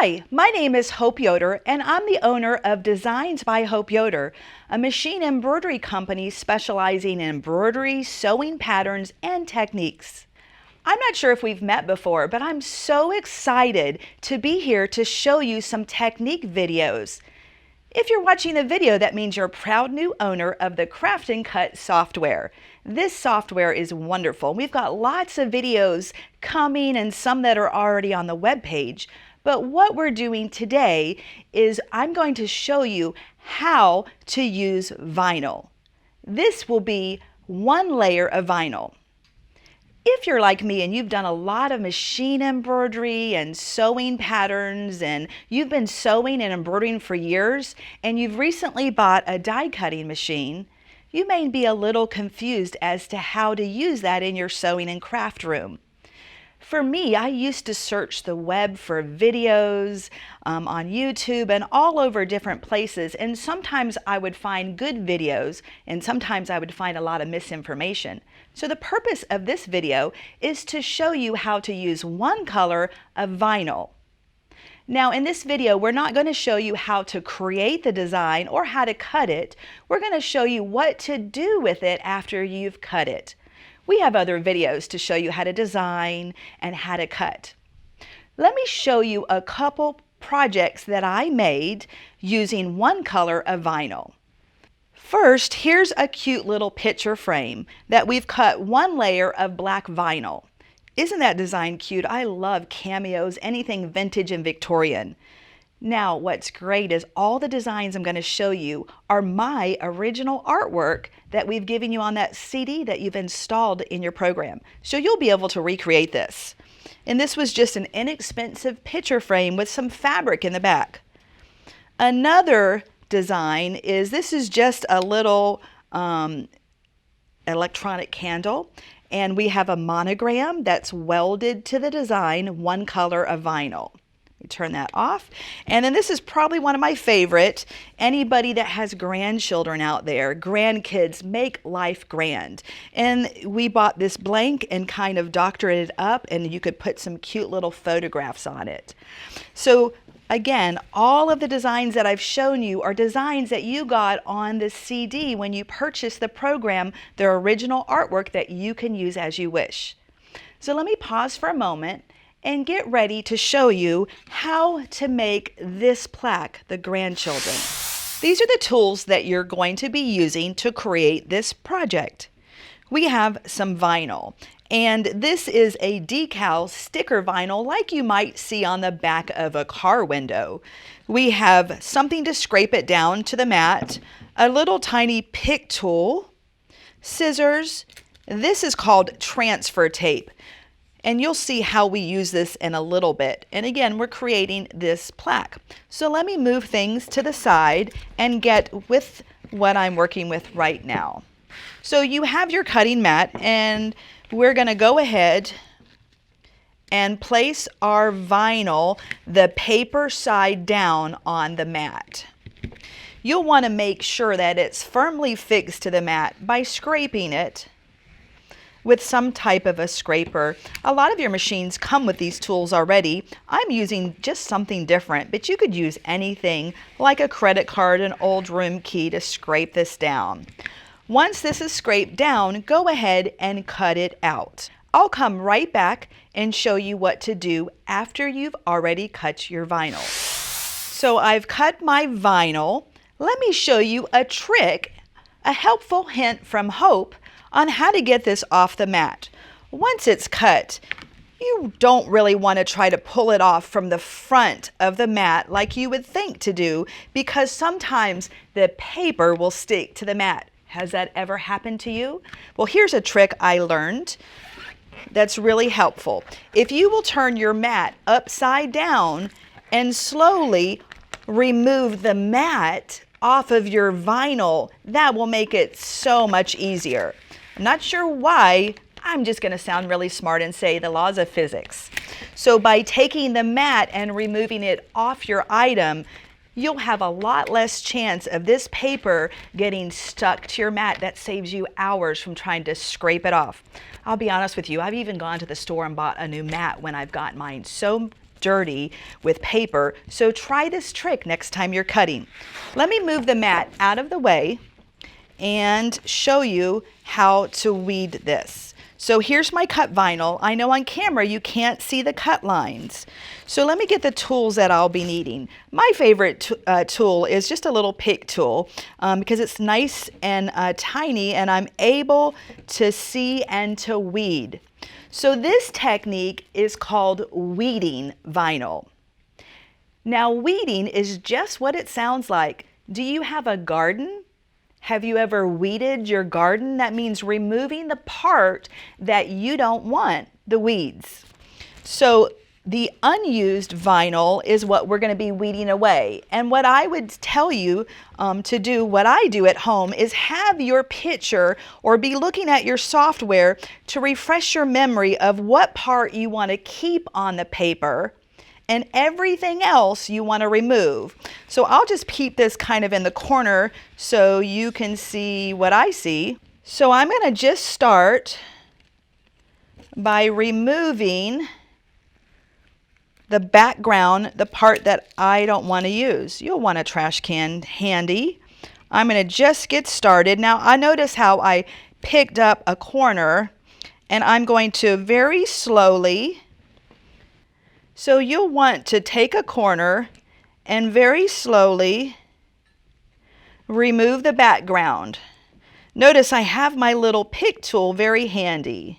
Hi, my name is Hope Yoder, and I'm the owner of Designs by Hope Yoder, a machine embroidery company specializing in embroidery, sewing patterns, and techniques. I'm not sure if we've met before, but I'm so excited to be here to show you some technique videos. If you're watching the video, that means you're a proud new owner of the Craft and Cut software. This software is wonderful. We've got lots of videos coming and some that are already on the web page. But what we're doing today is I'm going to show you how to use vinyl. This will be one layer of vinyl. If you're like me and you've done a lot of machine embroidery and sewing patterns and you've been sewing and embroidering for years and you've recently bought a die cutting machine, you may be a little confused as to how to use that in your sewing and craft room. For me, I used to search the web for videos on YouTube and all over different places, and sometimes I would find good videos and sometimes I would find a lot of misinformation. So the purpose of this video is to show you how to use one color of vinyl. Now in this video, we're not going to show you how to create the design or how to cut it. We're going to show you what to do with it after you've cut it. We have other videos to show you how to design and how to cut. Let me show you a couple projects that I made using one color of vinyl. First, here's a cute little picture frame that we've cut one layer of black vinyl. Isn't that design cute? I love cameos, anything vintage and Victorian. Now, what's great is all the designs I'm going to show you are my original artwork that we've given you on that CD that you've installed in your program. So you'll be able to recreate this. And this was just an inexpensive picture frame with some fabric in the back. Another design is, this is just a little electronic candle. And we have a monogram that's welded to the design, one color of vinyl. Turn that off. And then this is probably one of my favorite. Anybody that has grandchildren out there, grandkids, make life grand. And we bought this blank and kind of doctored it up, and you could put some cute little photographs on it. So again, all of the designs that I've shown you are designs that you got on the CD when you purchased the program, their original artwork that you can use as you wish. So let me pause for a moment and get ready to show you how to make this plaque, the grandchildren. These are the tools that you're going to be using to create this project. We have some vinyl, and this is a decal sticker vinyl like you might see on the back of a car window. We have something to scrape it down to the mat, a little tiny pick tool, scissors. This is called transfer tape. And you'll see how we use this in a little bit. And again, we're creating this plaque. So let me move things to the side and get with what I'm working with right now. So you have your cutting mat, and we're going to go ahead and place our vinyl, the paper side down, on the mat. You'll want to make sure that it's firmly fixed to the mat by scraping it with some type of a scraper. A lot of your machines come with these tools already. I'm using just something different, but you could use anything like a credit card, an old room key to scrape this down. Once this is scraped down, go ahead and cut it out. I'll come right back and show you what to do after you've already cut your vinyl. So I've cut my vinyl. Let me show you a trick, a helpful hint from Hope on how to get this off the mat. Once it's cut, you don't really want to try to pull it off from the front of the mat like you would think to do, because sometimes the paper will stick to the mat. Has that ever happened to you? Well, here's a trick I learned that's really helpful. If you will turn your mat upside down and slowly remove the mat off of your vinyl, that will make it so much easier. I'm not sure why. I'm just going to sound really smart and say the laws of physics. So by taking the mat and removing it off your item, you'll have a lot less chance of this paper getting stuck to your mat. That saves you hours from trying to scrape it off. I'll be honest with you, I've even gone to the store and bought a new mat when I've got mine so dirty with paper. So try this trick next time you're cutting. Let me move the mat out of the way and show you how to weed this. So here's my cut vinyl. I know on camera you can't see the cut lines. So let me get the tools that I'll be needing. My favorite tool is just a little pick tool because it's nice and tiny, and I'm able to see and to weed. So this technique is called weeding vinyl. Now weeding is just what it sounds like. Do you have a garden? Have you ever weeded your garden? That means removing the part that you don't want, the weeds. So the unused vinyl is what we're going to be weeding away. And what I would tell you to do, what I do at home, is have your picture or be looking at your software to refresh your memory of what part you want to keep on the paper and everything else you want to remove. So I'll just keep this kind of in the corner so you can see what I see. So I'm going to just start by removing the background, the part that I don't want to use. You'll want a trash can handy. I'm going to just get started. Now I notice how I picked up a corner, and I'm going to very slowly. So you'll want to take a corner and very slowly remove the background. Notice I have my little pick tool very handy.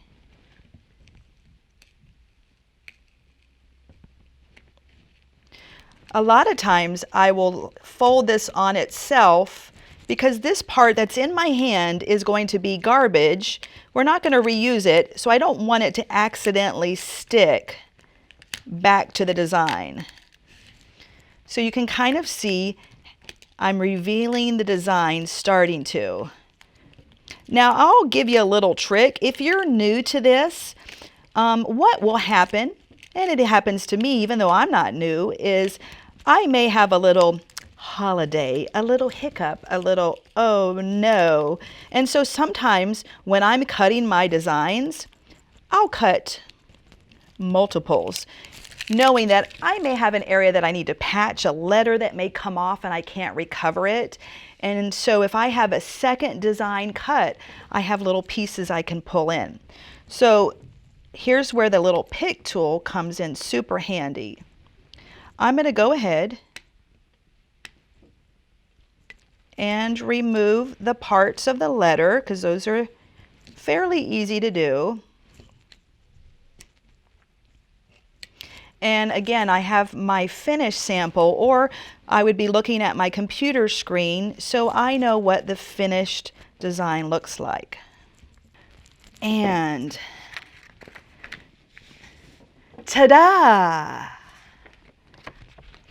A lot of times I will fold this on itself because this part that's in my hand is going to be garbage. We're not going to reuse it, so I don't want it to accidentally stick back to the design. So you can kind of see I'm revealing the design starting to. Now I'll give you a little trick. If you're new to this, what will happen, and it happens to me even though I'm not new, is I may have a little holiday, a little hiccup, a little oh no. And so sometimes when I'm cutting my designs, I'll cut multiples, knowing that I may have an area that I need to patch, a letter that may come off and I can't recover it. And so if I have a second design cut, I have little pieces I can pull in. So here's where the little pick tool comes in super handy. I'm going to go ahead and remove the parts of the letter because those are fairly easy to do. And again, I have my finished sample, or I would be looking at my computer screen so I know what the finished design looks like. And ta-da!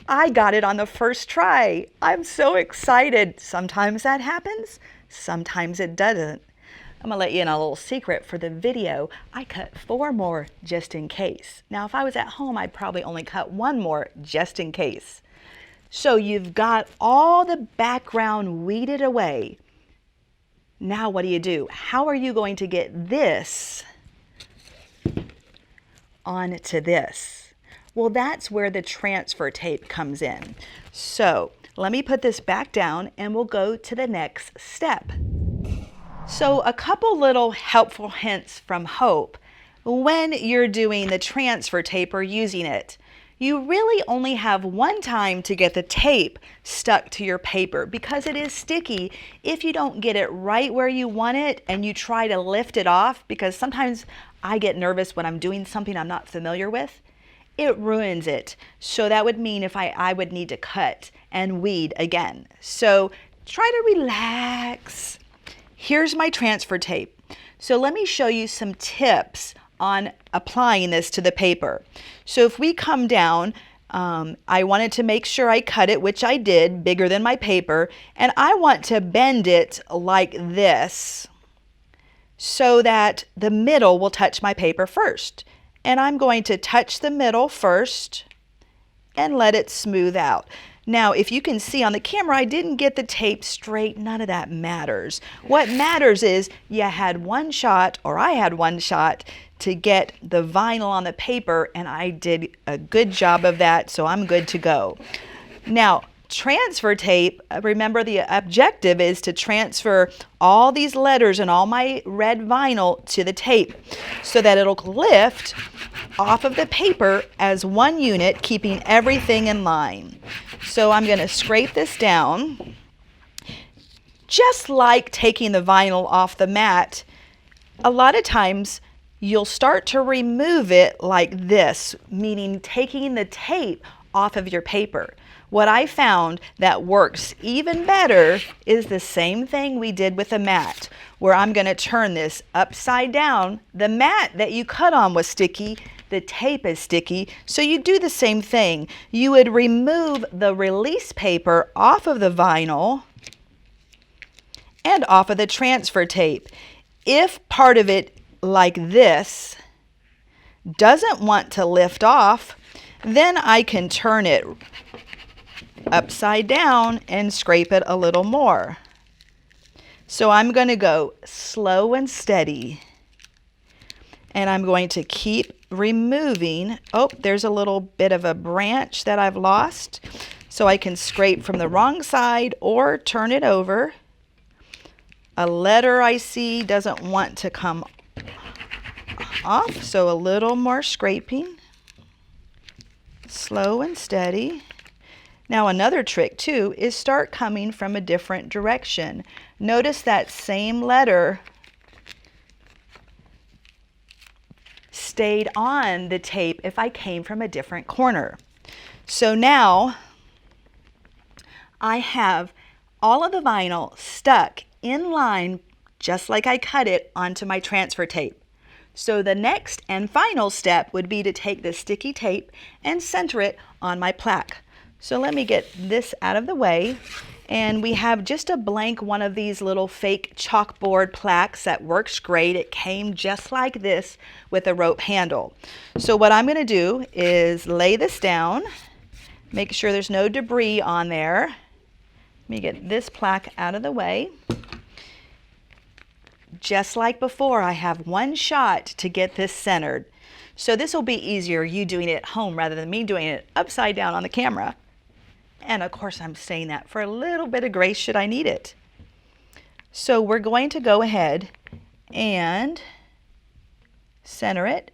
I got it on the first try. I'm so excited. Sometimes that happens, sometimes it doesn't. I'm gonna let you in a little secret for the video. I cut 4 more just in case. Now, if I was at home, I'd probably only cut 1 more just in case. So you've got all the background weeded away. Now what do? How are you going to get this onto this? Well, that's where the transfer tape comes in. So let me put this back down and we'll go to the next step. So a couple little helpful hints from Hope. When you're doing the transfer tape or using it, you really only have one time to get the tape stuck to your paper because it is sticky. If you don't get it right where you want it and you try to lift it off, because sometimes I get nervous when I'm doing something I'm not familiar with, it ruins it. So that would mean if I would need to cut and weed again. So try to relax. Here's my transfer tape. So let me show you some tips on applying this to the paper. So if we come down, I wanted to make sure I cut it, which I did, bigger than my paper, and I want to bend it like this so that the middle will touch my paper first. And I'm going to touch the middle first and let it smooth out. Now, if you can see on the camera, I didn't get the tape straight. None of that matters. What matters is you had one shot, or I had one shot, to get the vinyl on the paper, and I did a good job of that, so I'm good to go. Now, transfer tape, remember the objective is to transfer all these letters and all my red vinyl to the tape so that it'll lift off of the paper as one unit, keeping everything in line. So I'm going to scrape this down. Just like taking the vinyl off the mat, a lot of times you'll start to remove it like this, meaning taking the tape off of your paper. What I found that works even better is the same thing we did with the mat, where I'm going to turn this upside down. The mat that you cut on was sticky, the tape is sticky, so you do the same thing. You would remove the release paper off of the vinyl and off of the transfer tape. If part of it, like this, doesn't want to lift off, then I can turn it upside down and scrape it a little more. So I'm going to go slow and steady, and I'm going to keep removing. Oh, there's a little bit of a branch that I've lost, so I can scrape from the wrong side or turn it over. A letter I see doesn't want to come off, so a little more scraping. Slow and steady. Now another trick too is start coming from a different direction. Notice that same letter stayed on the tape if I came from a different corner. So now I have all of the vinyl stuck in line just like I cut it onto my transfer tape. So the next and final step would be to take this sticky tape and center it on my plaque. So let me get this out of the way, and we have just a blank one of these little fake chalkboard plaques that works great. It came just like this with a rope handle. So what I'm going to do is lay this down, make sure there's no debris on there. Let me get this plaque out of the way. Just like before, I have one shot to get this centered. So this will be easier, you doing it at home rather than me doing it upside down on the camera. And of course, I'm saying that for a little bit of grace should I need it. So we're going to go ahead and center it,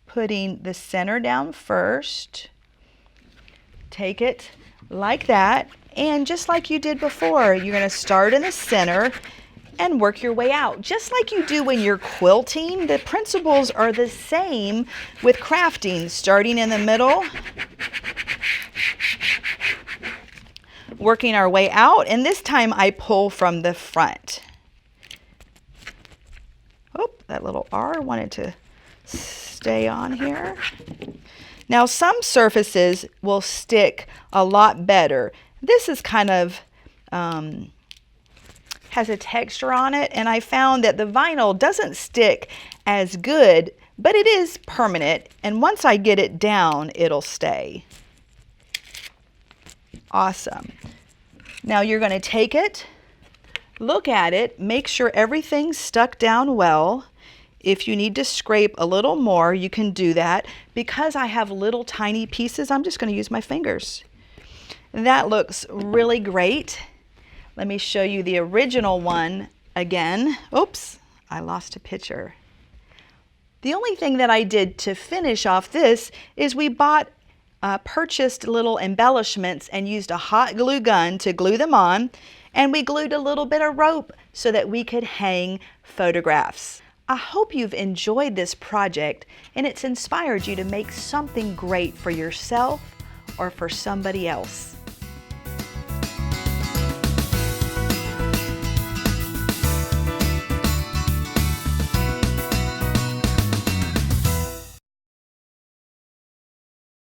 putting the center down first. Take it like that, and just like you did before, you're going to start in the center and work your way out. Just like you do when you're quilting, the principles are the same with crafting. Starting in the middle, working our way out, and this time I pull from the front. Oh, that little R wanted to stay on here. Now some surfaces will stick a lot better. This is kind of has a texture on it, and I found that the vinyl doesn't stick as good, but it is permanent, and once I get it down, it'll stay. Awesome. Now you're going to take it, look at it, make sure everything's stuck down well. If you need to scrape a little more, you can do that. Because I have little tiny pieces, I'm just going to use my fingers. That looks really great. Let me show you the original one again. Oops, I lost a picture. The only thing that I did to finish off this is we purchased little embellishments and used a hot glue gun to glue them on, and we glued a little bit of rope so that we could hang photographs. I hope you've enjoyed this project and it's inspired you to make something great for yourself or for somebody else.